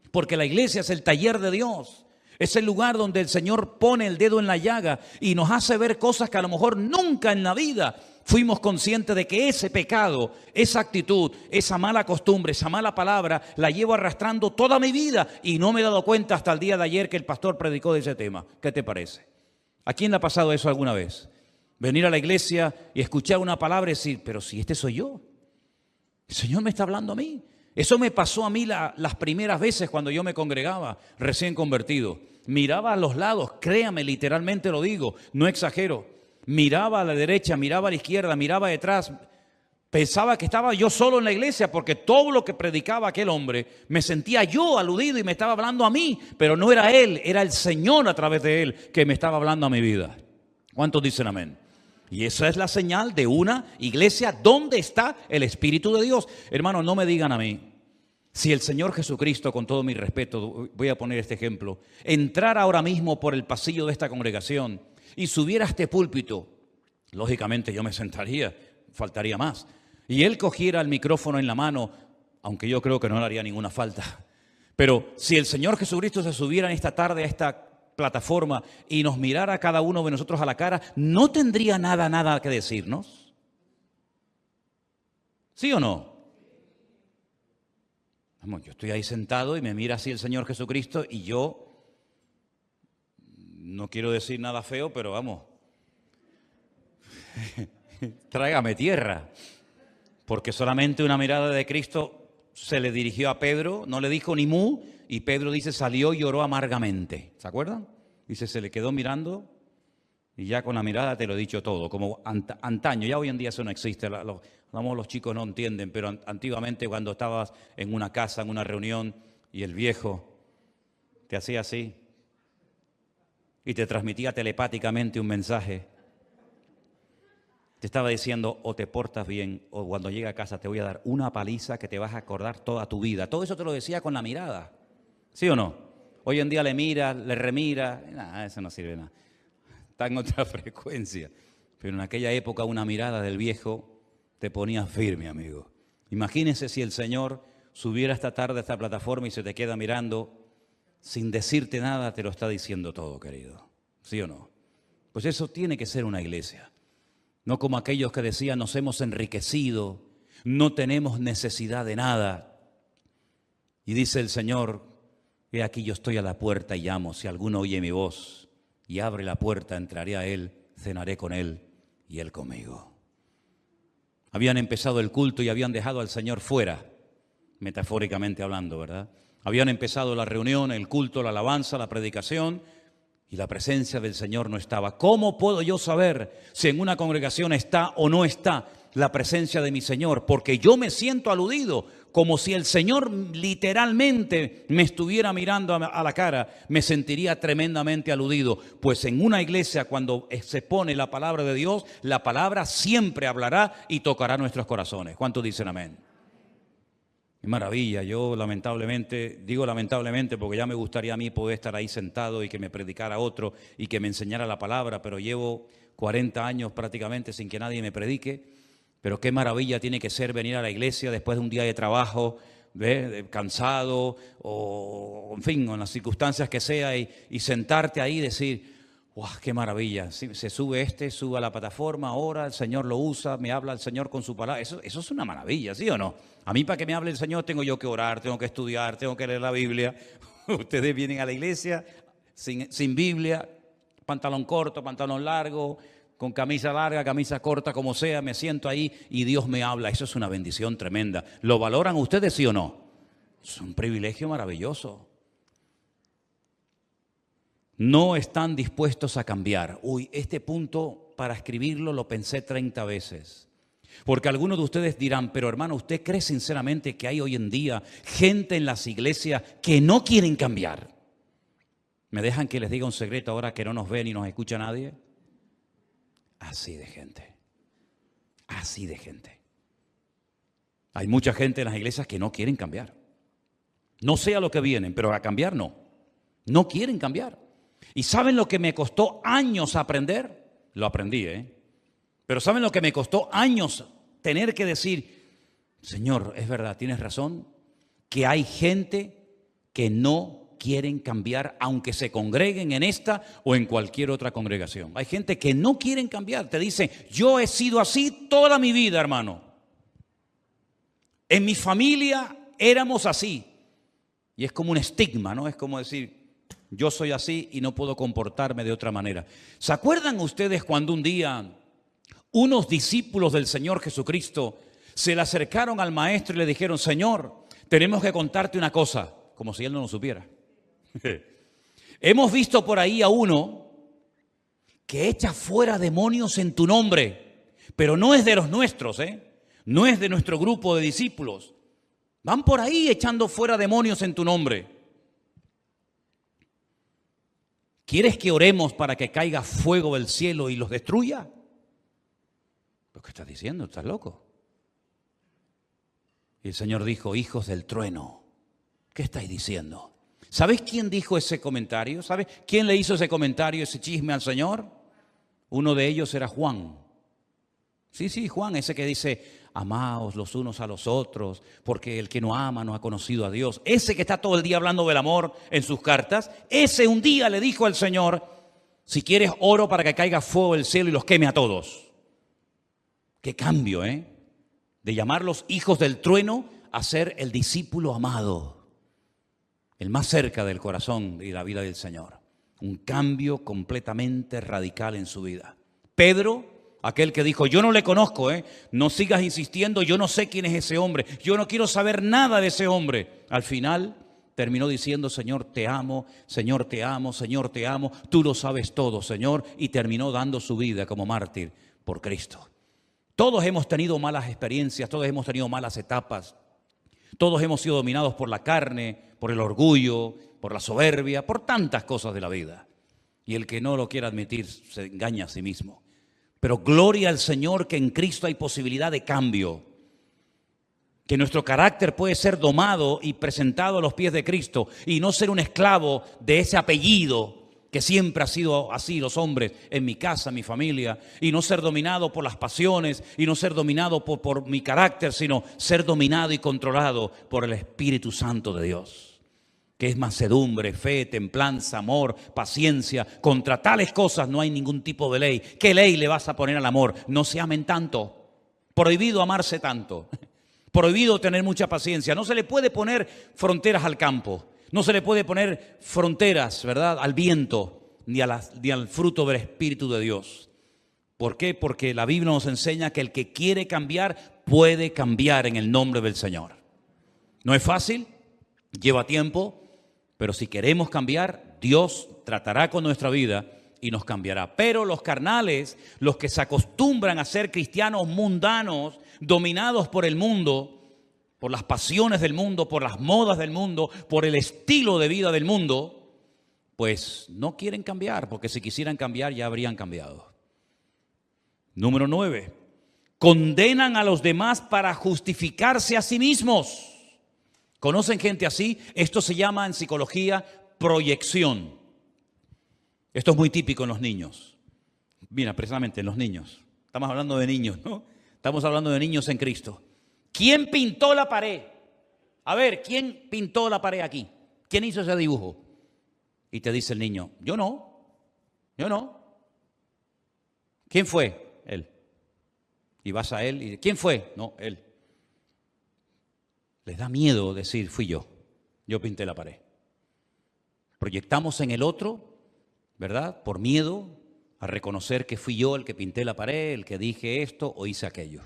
Porque la iglesia es el taller de Dios. Es el lugar donde el Señor pone el dedo en la llaga y nos hace ver cosas que a lo mejor nunca en la vida fuimos conscientes de que ese pecado, esa actitud, esa mala costumbre, esa mala palabra, la llevo arrastrando toda mi vida y no me he dado cuenta hasta el día de ayer que el pastor predicó de ese tema. ¿Qué te parece? ¿A quién le ha pasado eso alguna vez? Venir a la iglesia y escuchar una palabra y decir, pero si este soy yo, el Señor me está hablando a mí. Eso me pasó a mí las primeras veces cuando yo me congregaba, recién convertido. Miraba a los lados, créame, literalmente lo digo, no exagero. Miraba a la derecha, miraba a la izquierda, miraba detrás. Pensaba que estaba yo solo en la iglesia porque todo lo que predicaba aquel hombre me sentía yo aludido y me estaba hablando a mí. Pero no era él, era el Señor a través de él que me estaba hablando a mi vida. ¿Cuántos dicen amén? Y esa es la señal de una iglesia donde está el Espíritu de Dios. Hermano, no me digan a mí, si el Señor Jesucristo, con todo mi respeto, voy a poner este ejemplo, entrara ahora mismo por el pasillo de esta congregación y subiera a este púlpito, lógicamente yo me sentaría, faltaría más. Y Él cogiera el micrófono en la mano, aunque yo creo que no le haría ninguna falta. Pero si el Señor Jesucristo se subiera en esta tarde a esta plataforma y nos mirara a cada uno de nosotros a la cara, ¿no tendría nada que decirnos? ¿Sí o no? Vamos, yo estoy ahí sentado y me mira así el Señor Jesucristo y yo, no quiero decir nada feo, pero vamos, tráigame tierra, porque solamente una mirada de Cristo se le dirigió a Pedro, no le dijo ni mu, y Pedro dice, salió y lloró amargamente. ¿Se acuerdan? Dice, se le quedó mirando y ya con la mirada te lo he dicho todo, como antaño. Ya hoy en día eso no existe, los chicos no entienden, pero antiguamente cuando estabas en una casa, en una reunión, y el viejo te hacía así y te transmitía telepáticamente un mensaje. Te estaba diciendo, o te portas bien, o cuando llegue a casa te voy a dar una paliza que te vas a acordar toda tu vida. Todo eso te lo decía con la mirada. ¿Sí o no? Hoy en día le mira, le remira, nada, eso no sirve nada. Está en otra frecuencia. Pero en aquella época una mirada del viejo te ponía firme, amigo. Imagínense si el Señor subiera esta tarde a esta plataforma y se te queda mirando, sin decirte nada, te lo está diciendo todo, querido. ¿Sí o no? Pues eso tiene que ser una iglesia. No como aquellos que decían, nos hemos enriquecido, no tenemos necesidad de nada. Y dice el Señor, he aquí yo estoy a la puerta y llamo, si alguno oye mi voz y abre la puerta, entraré a él, cenaré con él y él conmigo. Habían empezado el culto y habían dejado al Señor fuera, metafóricamente hablando, ¿verdad? Habían empezado la reunión, el culto, la alabanza, la predicación, y la presencia del Señor no estaba. ¿Cómo puedo yo saber si en una congregación está o no está la presencia de mi Señor? Porque yo me siento aludido, como si el Señor literalmente me estuviera mirando a la cara, me sentiría tremendamente aludido. Pues en una iglesia, cuando se pone la palabra de Dios, la palabra siempre hablará y tocará nuestros corazones. ¿Cuántos dicen amén? Qué maravilla. Yo lamentablemente, digo lamentablemente porque ya me gustaría a mí poder estar ahí sentado y que me predicara otro y que me enseñara la palabra, pero llevo 40 años prácticamente sin que nadie me predique. Pero qué maravilla tiene que ser venir a la iglesia después de un día de trabajo, cansado o en fin, en las circunstancias que sea y sentarte ahí y decir, ¡wow! ¡Qué maravilla! Se sube a la plataforma, ora, el Señor lo usa, me habla el Señor con su palabra. Eso es una maravilla, ¿sí o no? A mí para que me hable el Señor tengo yo que orar, tengo que estudiar, tengo que leer la Biblia. Ustedes vienen a la iglesia sin Biblia, pantalón corto, pantalón largo, con camisa larga, camisa corta, como sea, me siento ahí y Dios me habla. Eso es una bendición tremenda. ¿Lo valoran ustedes, sí o no? Es un privilegio maravilloso. No están dispuestos a cambiar. Uy, este punto para escribirlo lo pensé 30 veces. Porque algunos de ustedes dirán, pero hermano, ¿usted cree sinceramente que hay hoy en día gente en las iglesias que no quieren cambiar? ¿Me dejan que les diga un secreto ahora que no nos ve ni nos escucha nadie? Así de gente. Así de gente. Hay mucha gente en las iglesias que no quieren cambiar. No sé a lo que vienen, pero a cambiar no. No quieren cambiar. ¿Y saben lo que me costó años aprender? Lo aprendí, Pero ¿saben lo que me costó años tener que decir? Señor, es verdad, tienes razón, que hay gente que no quieren cambiar, aunque se congreguen en esta o en cualquier otra congregación. Hay gente que no quieren cambiar, te dicen, yo he sido así toda mi vida, hermano. En mi familia éramos así. Y es como un estigma, ¿no? Es como decir, yo soy así y no puedo comportarme de otra manera. ¿Se acuerdan ustedes cuando un día unos discípulos del Señor Jesucristo se le acercaron al maestro y le dijeron, Señor, tenemos que contarte una cosa, como si él no lo supiera? Hemos visto por ahí a uno que echa fuera demonios en tu nombre, pero no es de los nuestros, no es de nuestro grupo de discípulos. Van por ahí echando fuera demonios en tu nombre. ¿Quieres que oremos para que caiga fuego del cielo y los destruya? ¿Pero qué estás diciendo? ¿Estás loco? Y el Señor dijo, hijos del trueno, ¿qué estáis diciendo? ¿Sabes quién dijo ese comentario? ¿Sabes quién le hizo ese comentario, ese chisme al Señor? Uno de ellos era Juan. Sí, Juan, ese que dice, amaos los unos a los otros, porque el que no ama no ha conocido a Dios. Ese que está todo el día hablando del amor en sus cartas, ese un día le dijo al Señor, si quieres oro para que caiga fuego del cielo y los queme a todos. Qué cambio, de llamarlos hijos del trueno a ser el discípulo amado, el más cerca del corazón y la vida del Señor. Un cambio completamente radical en su vida. Pedro, aquel que dijo, yo no le conozco, no sigas insistiendo, yo no sé quién es ese hombre, yo no quiero saber nada de ese hombre. Al final terminó diciendo, Señor, te amo, Señor, te amo, Señor, te amo, tú lo sabes todo, Señor, y terminó dando su vida como mártir por Cristo. Todos hemos tenido malas experiencias, todos hemos tenido malas etapas, todos hemos sido dominados por la carne, por el orgullo, por la soberbia, por tantas cosas de la vida. Y el que no lo quiera admitir se engaña a sí mismo. Pero gloria al Señor que en Cristo hay posibilidad de cambio, que nuestro carácter puede ser domado y presentado a los pies de Cristo y no ser un esclavo de ese apellido que siempre ha sido así los hombres en mi casa, en mi familia, y no ser dominado por las pasiones y no ser dominado por mi carácter, sino ser dominado y controlado por el Espíritu Santo de Dios, que es mansedumbre, fe, templanza, amor, paciencia. Contra tales cosas no hay ningún tipo de ley. ¿Qué ley le vas a poner al amor? No se amen tanto. Prohibido amarse tanto. Prohibido tener mucha paciencia. No se le puede poner fronteras al campo. No se le puede poner fronteras, ¿verdad?, al viento ni al fruto del Espíritu de Dios. ¿Por qué? Porque la Biblia nos enseña que el que quiere cambiar puede cambiar en el nombre del Señor. No es fácil, lleva tiempo. Pero si queremos cambiar, Dios tratará con nuestra vida y nos cambiará. Pero los carnales, los que se acostumbran a ser cristianos mundanos, dominados por el mundo, por las pasiones del mundo, por las modas del mundo, por el estilo de vida del mundo, pues no quieren cambiar, porque si quisieran cambiar ya habrían cambiado. Número 9. Condenan a los demás para justificarse a sí mismos. ¿Conocen gente así? Esto se llama en psicología proyección. Esto es muy típico en los niños. Mira, precisamente en los niños. Estamos hablando de niños, ¿no? Estamos hablando de niños en Cristo. ¿Quién pintó la pared? A ver, ¿quién pintó la pared aquí? ¿Quién hizo ese dibujo? Y te dice el niño, yo no. ¿Quién fue? Él. Y vas a él y ¿quién fue? No, él. Les da miedo decir, fui yo pinté la pared. Proyectamos en el otro, ¿verdad?, por miedo a reconocer que fui yo el que pinté la pared, el que dije esto o hice aquello.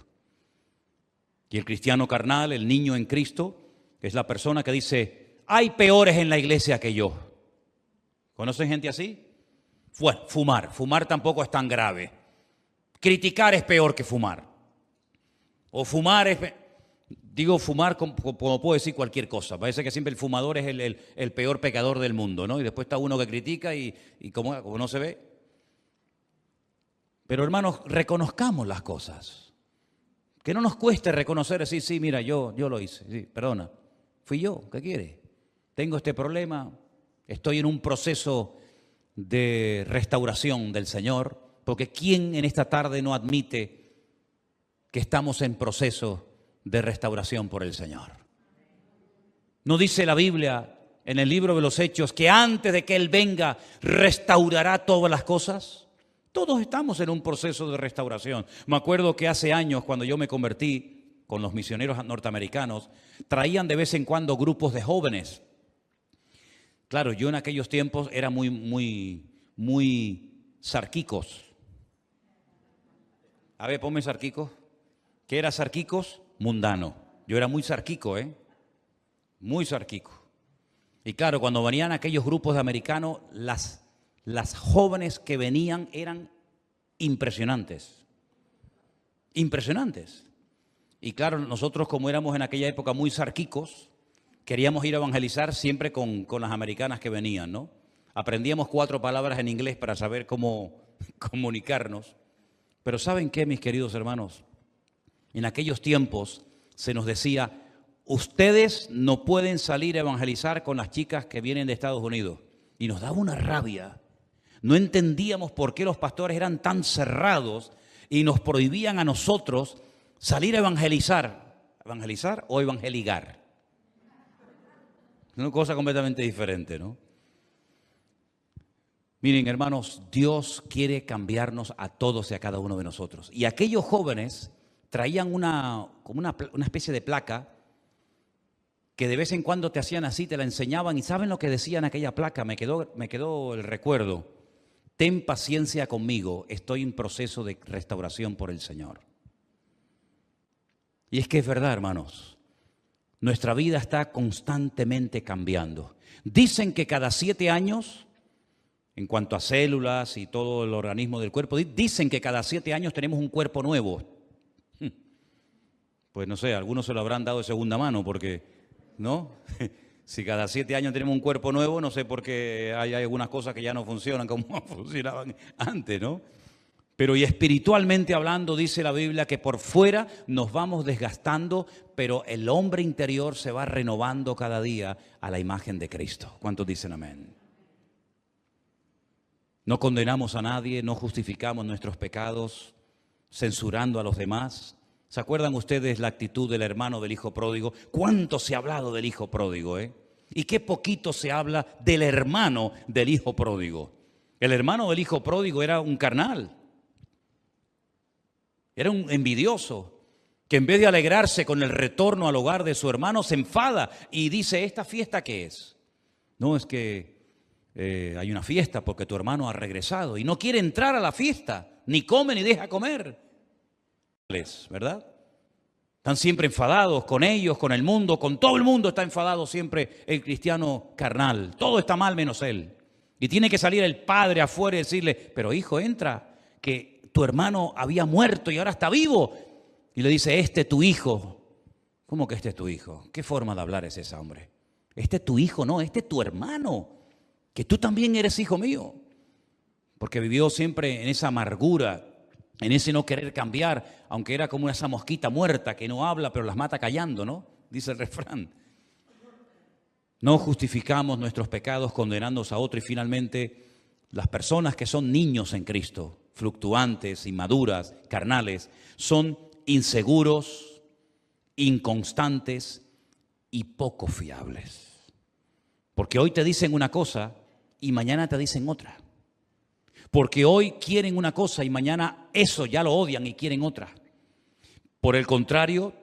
Y el cristiano carnal, el niño en Cristo, es la persona que dice, hay peores en la iglesia que yo. ¿Conocen gente así? Bueno, fumar tampoco es tan grave. Criticar es peor que fumar. O fumar es... Digo fumar como puedo decir cualquier cosa. Parece que siempre el fumador es el peor pecador del mundo, ¿no? Y después está uno que critica y como no se ve. Pero hermanos, reconozcamos las cosas. Que no nos cueste reconocer, decir, sí, mira, yo lo hice. Sí, perdona, fui yo, ¿qué quiere? Tengo este problema, estoy en un proceso de restauración del Señor. Porque ¿quién en esta tarde no admite que estamos en proceso de restauración por el Señor? ¿No dice la Biblia en el libro de los Hechos que antes de que Él venga restaurará todas las cosas? Todos estamos en un proceso de restauración. Me acuerdo que hace años, cuando yo me convertí con los misioneros norteamericanos, traían de vez en cuando grupos de jóvenes. Claro, yo en aquellos tiempos era muy sarquicos. A ver, ponme sarquicos. ¿Qué era sarquicos? Mundano. Yo era muy sarquico, muy sarquico. Y claro, cuando venían aquellos grupos de americanos, las jóvenes que venían eran impresionantes. Impresionantes. Y claro, nosotros como éramos en aquella época muy sarquicos, queríamos ir a evangelizar siempre con las americanas que venían, ¿no? Aprendíamos 4 palabras en inglés para saber cómo comunicarnos. Pero ¿saben qué, mis queridos hermanos? En aquellos tiempos se nos decía, ustedes no pueden salir a evangelizar con las chicas que vienen de Estados Unidos. Y nos daba una rabia. No entendíamos por qué los pastores eran tan cerrados y nos prohibían a nosotros salir a evangelizar. ¿Evangelizar o evangeligar? Es una cosa completamente diferente, ¿no? Miren, hermanos, Dios quiere cambiarnos a todos y a cada uno de nosotros. Y aquellos jóvenes traían una especie de placa que de vez en cuando te hacían así, te la enseñaban. ¿Y saben lo que decía en aquella placa? Me quedó el recuerdo. Ten paciencia conmigo, estoy en proceso de restauración por el Señor. Y es que es verdad, hermanos. Nuestra vida está constantemente cambiando. Dicen que cada 7 años, en cuanto a células y todo el organismo del cuerpo, dicen que cada 7 años tenemos un cuerpo nuevo. Pues no sé, algunos se lo habrán dado de segunda mano porque, ¿no? Si cada 7 años tenemos un cuerpo nuevo, no sé por qué hay algunas cosas que ya no funcionan como funcionaban antes, ¿no? Pero y espiritualmente hablando, dice la Biblia que por fuera nos vamos desgastando, pero el hombre interior se va renovando cada día a la imagen de Cristo. ¿Cuántos dicen amén? No condenamos a nadie, no justificamos nuestros pecados, censurando a los demás. ¿Se acuerdan ustedes la actitud del hermano del hijo pródigo? ¿Cuánto se ha hablado del hijo pródigo, Y qué poquito se habla del hermano del hijo pródigo. El hermano del hijo pródigo era un carnal. Era un envidioso que en vez de alegrarse con el retorno al hogar de su hermano, se enfada y dice, ¿esta fiesta qué es? No, es que hay una fiesta porque tu hermano ha regresado y no quiere entrar a la fiesta, ni come ni deja comer. ¿Verdad? Están siempre enfadados con ellos, con el mundo, con todo el mundo está enfadado siempre el cristiano carnal. Todo está mal menos él. Y tiene que salir el padre afuera y decirle, pero hijo, entra, que tu hermano había muerto y ahora está vivo. Y le dice, este es tu hijo. ¿Cómo que este es tu hijo? ¿Qué forma de hablar es esa, hombre? Este es tu hijo, no, este es tu hermano, que tú también eres hijo mío. Porque vivió siempre en esa amargura, en ese no querer cambiar, aunque era como esa mosquita muerta que no habla pero las mata callando, ¿no? Dice el refrán. No justificamos nuestros pecados condenándonos a otro y finalmente las personas que son niños en Cristo, fluctuantes, inmaduras, carnales, son inseguros, inconstantes y poco fiables. Porque hoy te dicen una cosa y mañana te dicen otra. Porque hoy quieren una cosa y mañana eso ya lo odian y quieren otra. Por el contrario,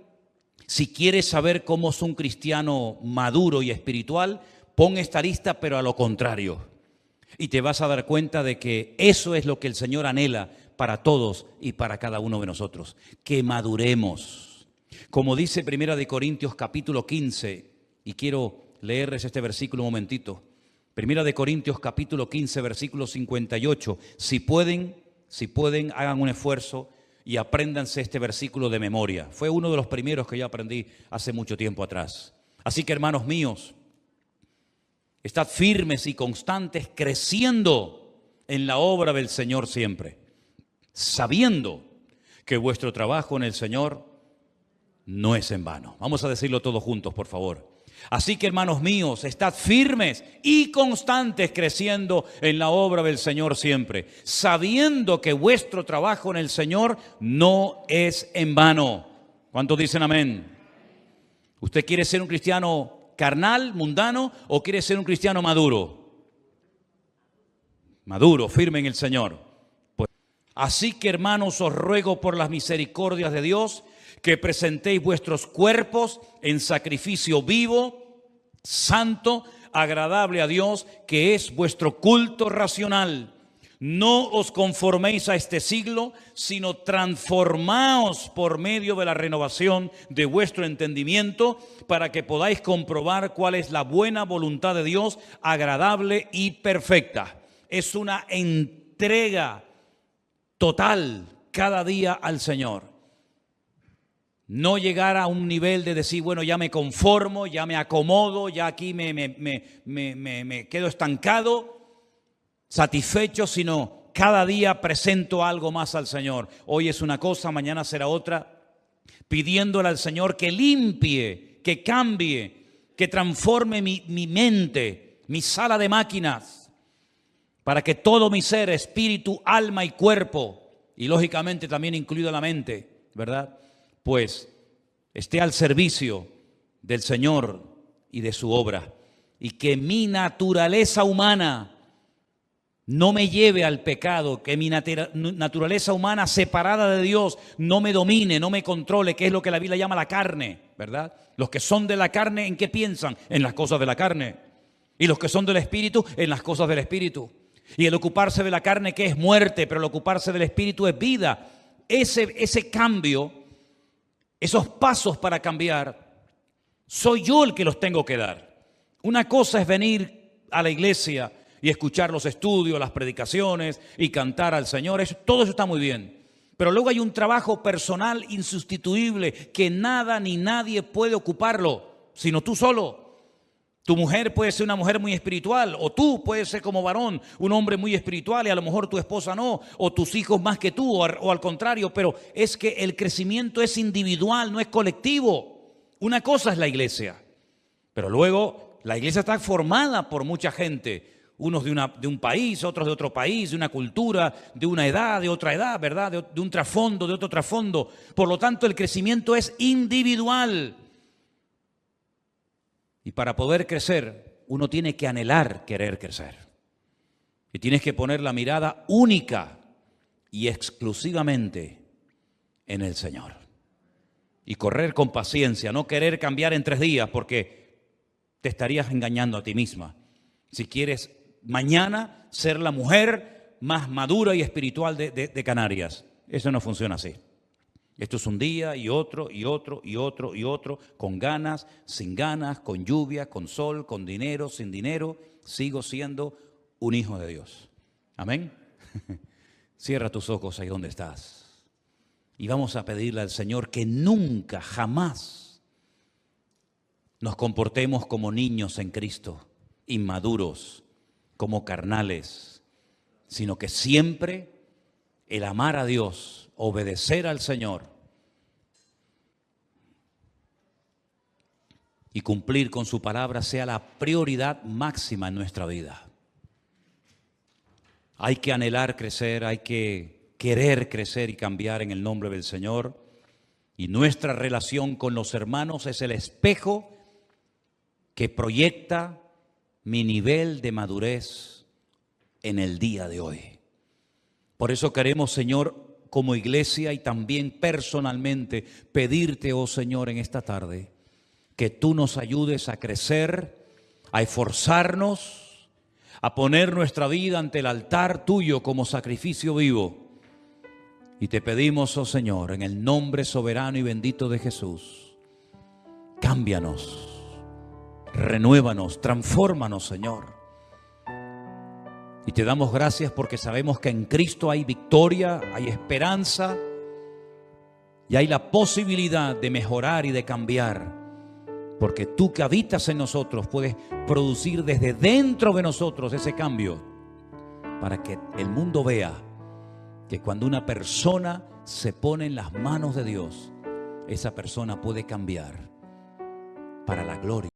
si quieres saber cómo es un cristiano maduro y espiritual, pon esta lista pero a lo contrario. Y te vas a dar cuenta de que eso es lo que el Señor anhela para todos y para cada uno de nosotros. Que maduremos. Como dice 1 Corintios capítulo 15, y quiero leerles este versículo un momentito. 1 Corintios capítulo 15, versículo 58. Si pueden, hagan un esfuerzo y apréndanse este versículo de memoria. Fue uno de los primeros que yo aprendí hace mucho tiempo atrás. Así que, hermanos míos, estad firmes y constantes, creciendo en la obra del Señor siempre, sabiendo que vuestro trabajo en el Señor no es en vano. Vamos a decirlo todos juntos, por favor. Así que, hermanos míos, estad firmes y constantes creciendo en la obra del Señor siempre, sabiendo que vuestro trabajo en el Señor no es en vano. ¿Cuántos dicen amén? ¿Usted quiere ser un cristiano ¿Carnal, mundano o quieres ser un cristiano maduro? Maduro, firme en el Señor. Pues, así que, hermanos, os ruego por las misericordias de Dios que presentéis vuestros cuerpos en sacrificio vivo, santo, agradable a Dios, que es vuestro culto racional. No os conforméis a este siglo, sino transformaos por medio de la renovación de vuestro entendimiento, para que podáis comprobar cuál es la buena voluntad de Dios, agradable y perfecta. Es una entrega total cada día al Señor. No llegar a un nivel de decir, bueno, ya me conformo, ya me acomodo, ya aquí me quedo estancado, satisfecho, sino cada día presento algo más al Señor. Hoy es una cosa, mañana será otra, pidiéndole al Señor que limpie, que cambie, que transforme mi mente, mi sala de máquinas, para que todo mi ser, espíritu, alma y cuerpo, y lógicamente también incluida la mente, ¿verdad?, pues esté al servicio del Señor y de su obra, y que mi naturaleza humana no me lleve al pecado, que mi naturaleza humana separada de Dios no me domine, no me controle, que es lo que la Biblia llama la carne, ¿verdad? Los que son de la carne, ¿en qué piensan? En las cosas de la carne. Y los que son del Espíritu, en las cosas del Espíritu. Y el ocuparse de la carne, que es muerte, pero el ocuparse del Espíritu es vida. Ese cambio, esos pasos para cambiar, soy yo el que los tengo que dar. Una cosa es venir a la iglesia y escuchar los estudios, las predicaciones y cantar al Señor. Todo eso está muy bien. Pero luego hay un trabajo personal insustituible que nada ni nadie puede ocuparlo, sino tú solo. Tu mujer puede ser una mujer muy espiritual, o tú puedes ser como varón, un hombre muy espiritual, y a lo mejor tu esposa no, o tus hijos más que tú, o al contrario, pero es que el crecimiento es individual, no es colectivo. Una cosa es la iglesia, pero luego la iglesia está formada por mucha gente, unos de un país, otros de otro país, de una cultura, de una edad, de otra edad, ¿verdad? De un trasfondo, de otro trasfondo. Por lo tanto, el crecimiento es individual. Y para poder crecer, uno tiene que anhelar querer crecer. Y tienes que poner la mirada única y exclusivamente en el Señor. Y correr con paciencia, no querer cambiar en 3 días, porque te estarías engañando a ti misma. Si quieres mañana ser la mujer más madura y espiritual de Canarias, eso no funciona así. Esto es un día y otro, y otro, y otro, y otro, con ganas, sin ganas, con lluvia, con sol, con dinero, sin dinero. Sigo siendo un hijo de Dios. Amén. Cierra tus ojos ahí donde estás. Y vamos a pedirle al Señor que nunca, jamás nos comportemos como niños en Cristo, inmaduros, como carnales, sino que siempre el amar a Dios, obedecer al Señor y cumplir con su palabra sea la prioridad máxima en nuestra vida. Hay que anhelar crecer, hay que querer crecer y cambiar en el nombre del Señor. Y nuestra relación con los hermanos es el espejo que proyecta mi nivel de madurez en el día de hoy. Por eso queremos, Señor, como iglesia y también personalmente, pedirte, oh Señor, en esta tarde, que tú nos ayudes a crecer, a esforzarnos, a poner nuestra vida ante el altar tuyo como sacrificio vivo. Y te pedimos, oh Señor, en el nombre soberano y bendito de Jesús, cámbianos, renuévanos, transfórmanos, Señor. Y te damos gracias porque sabemos que en Cristo hay victoria, hay esperanza y hay la posibilidad de mejorar y de cambiar. Porque tú que habitas en nosotros puedes producir desde dentro de nosotros ese cambio para que el mundo vea que cuando una persona se pone en las manos de Dios, esa persona puede cambiar para la gloria.